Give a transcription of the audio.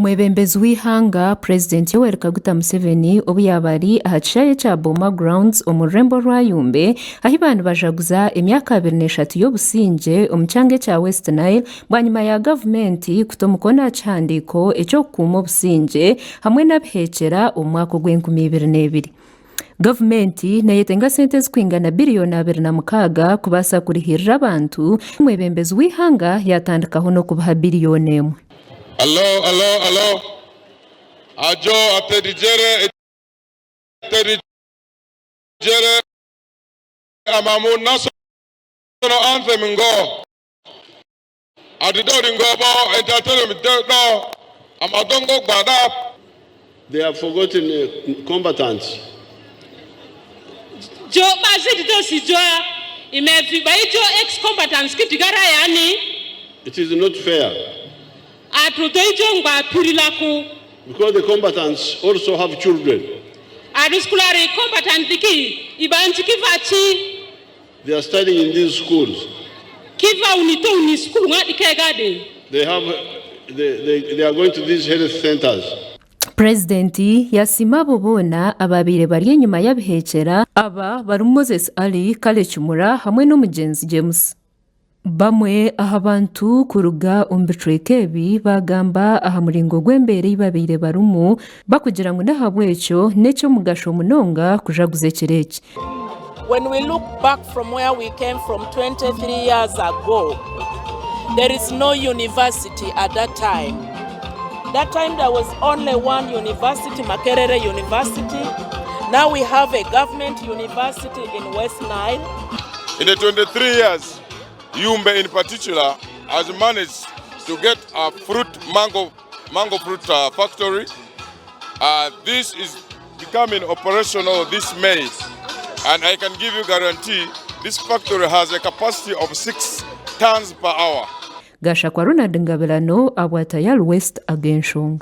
Omwebembezi w'ihanga President Yoweri Kaguta Museveni obu yabari aha kishaayi kya Boma Grounds omu rurembo rwa Yumbe ahi bantu bajaguza emyaka 23 y'obusinge omu kyanga kya West Nile bwanyuma ya Gavumenti kuta omukono aha kihandiiko eky'okukuuma obusinge hamwe n'Abahekyera omu mwaka gw'2022. Gavumenti neyetenga sente zikwingana biliyoni 26 kubaasa kurihirira abantu. Omwebembezi w'ihanga yatandikaho n'okubaha biliyoni 1. Allo. Ajo atedijere amamu national anthem ngo. Adidori ngo bo entertainment no amadongo gbada. They have forgotten combatants. Jo bazi to si jo imefi ba jo ex-combatants kitigara yani. It is not fair. Because the combatants also have children. They are studying in these schools. They are going to these health centers. Presidenti yasima bobona Ababaire bari enyuma y'Abahekyera aba bari Moses Ali Kalechumura hamwe n'omugenzi James. Bamwe aha bantu kuruga omu bicweka ebi bagamba aha muringo gw'embeera ei babaire barumu bakugira ngu nahabwekyo n'ekyomugasho munonga kujaguza ekireki. When we look back from where we came from 23 years ago, there is no university at that time. That time there was only one university, Makerere University. Now we have a government university in West Nile. In the 23 years, Yumbe in particular has managed to get a mango fruit factory. This is becoming operational this May, and I can give you guarantee this factory has a capacity of 6 tons per hour. Gasha kwa Ronald Ngabelano abwata ya West Agenshong.